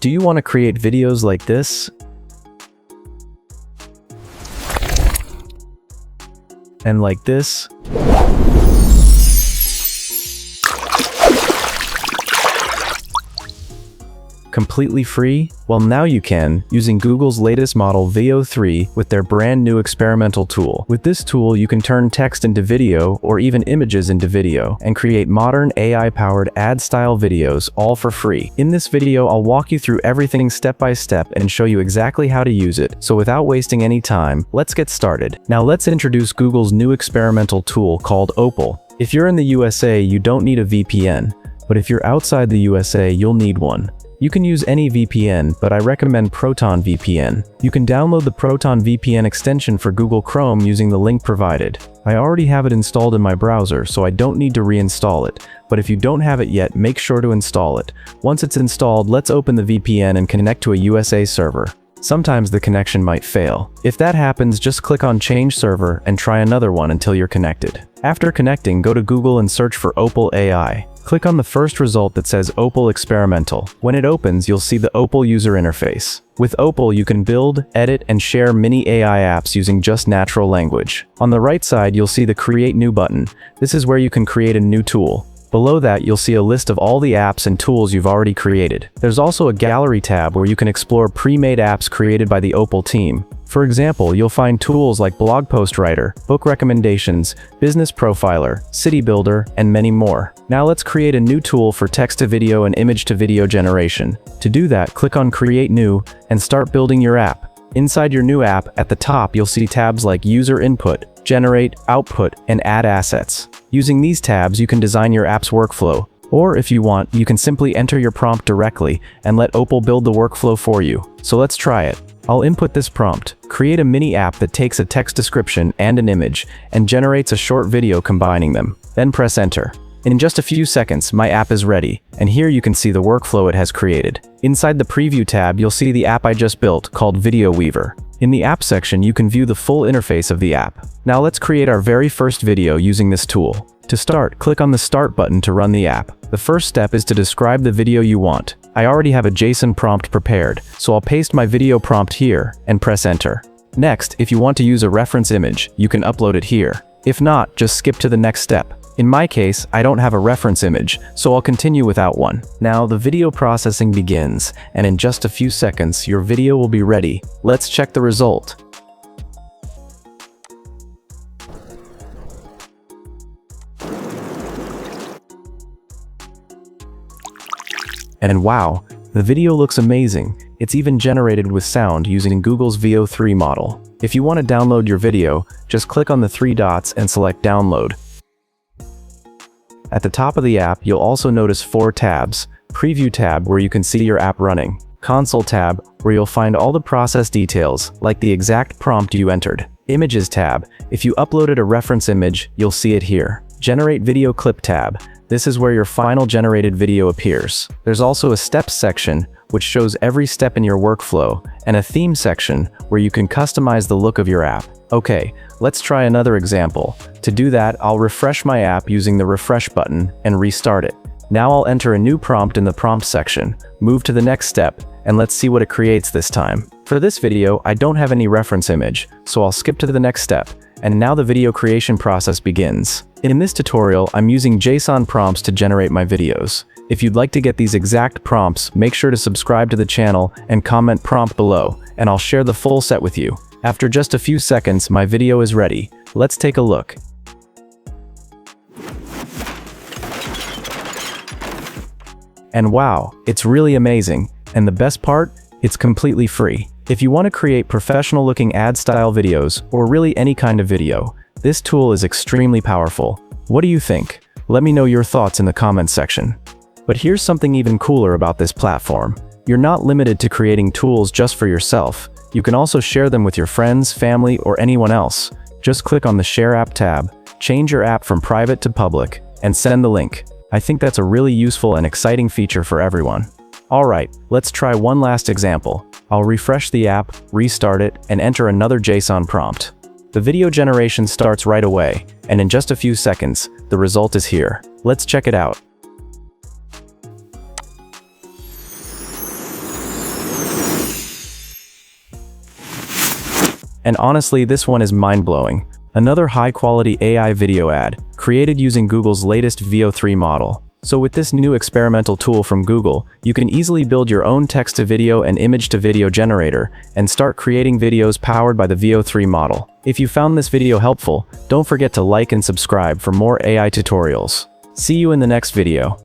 Do you want to create videos like this? And like this? Completely free? Well, now you can, using Google's latest model VEO3 with their brand new experimental tool. With this tool, you can turn text into video or even images into video and create modern AI-powered ad-style videos all for free. In this video, I'll walk you through everything step by step and show you exactly how to use it. So without wasting any time, let's get started. Now let's introduce Google's new experimental tool called Opal. If you're in the USA, you don't need a VPN, but if you're outside the USA, you'll need one. You can use any VPN, but I recommend Proton VPN. You can download the Proton VPN extension for Google Chrome using the link provided. I already have it installed in my browser, so I don't need to reinstall it. But if you don't have it yet, make sure to install it. Once it's installed, let's open the VPN and connect to a USA server. Sometimes the connection might fail. If that happens, just click on Change Server and try another one until you're connected. After connecting, go to Google and search for Opal AI. Click on the first result that says Opal Experimental. When it opens, you'll see the Opal user interface. With Opal, you can build, edit, and share mini AI apps using just natural language. On the right side, you'll see the Create New button. This is where you can create a new tool. Below that, you'll see a list of all the apps and tools you've already created. There's also a Gallery tab where you can explore pre-made apps created by the Opal team. For example, you'll find tools like Blog Post Writer, Book Recommendations, Business Profiler, City Builder, and many more. Now let's create a new tool for text-to-video and image-to-video generation. To do that, click on Create New and start building your app. Inside your new app, at the top, you'll see tabs like User Input, Generate, Output, and Add Assets. Using these tabs, you can design your app's workflow. Or if you want, you can simply enter your prompt directly and let Opal build the workflow for you. So let's try it. I'll input this prompt. Create a mini app that takes a text description and an image and generates a short video combining them. Then press enter. In just a few seconds, my app is ready, and here you can see the workflow it has created. Inside the Preview tab, you'll see the app I just built called Video Weaver. In the app section, you can view the full interface of the app. Now let's create our very first video using this tool. To start, click on the Start button to run the app. The first step is to describe the video you want. I already have a JSON prompt prepared, so I'll paste my video prompt here and press enter. Next, if you want to use a reference image, you can upload it here. If not, just skip to the next step. In my case, I don't have a reference image, so I'll continue without one. Now the video processing begins, and in just a few seconds, your video will be ready. Let's check the result. And wow, the video looks amazing. It's even generated with sound using Google's VEO3 model. If you want to download your video, just click on the three dots and select Download. At the top of the app, you'll also notice 4 tabs. Preview tab, where you can see your app running. Console tab, where you'll find all the process details, like the exact prompt you entered. Images tab, if you uploaded a reference image, you'll see it here. Generate Video Clip tab. This is where your final generated video appears. There's also a Steps section, which shows every step in your workflow, and a Theme section, where you can customize the look of your app. Okay, let's try another example. To do that, I'll refresh my app using the Refresh button and restart it. Now I'll enter a new prompt in the Prompt section, move to the next step, and let's see what it creates this time. For this video, I don't have any reference image, so I'll skip to the next step. And now the video creation process begins. In this tutorial, I'm using JSON prompts to generate my videos. If you'd like to get these exact prompts, make sure to subscribe to the channel and comment prompt below, and I'll share the full set with you. After just a few seconds, my video is ready. Let's take a look. And wow, it's really amazing. And the best part? It's completely free. If you want to create professional-looking ad-style videos, or really any kind of video, this tool is extremely powerful. What do you think? Let me know your thoughts in the comments section. But here's something even cooler about this platform. You're not limited to creating tools just for yourself. You can also share them with your friends, family, or anyone else. Just click on the Share App tab, change your app from private to public, and send the link. I think that's a really useful and exciting feature for everyone. Alright, let's try one last example. I'll refresh the app, restart it, and enter another JSON prompt. The video generation starts right away, and in just a few seconds, the result is here. Let's check it out. And honestly, this one is mind-blowing. Another high-quality AI video ad, created using Google's latest VEO3 model. So with this new experimental tool from Google, you can easily build your own text-to-video and image-to-video generator, and start creating videos powered by the VEO3 model. If you found this video helpful, don't forget to like and subscribe for more AI tutorials. See you in the next video.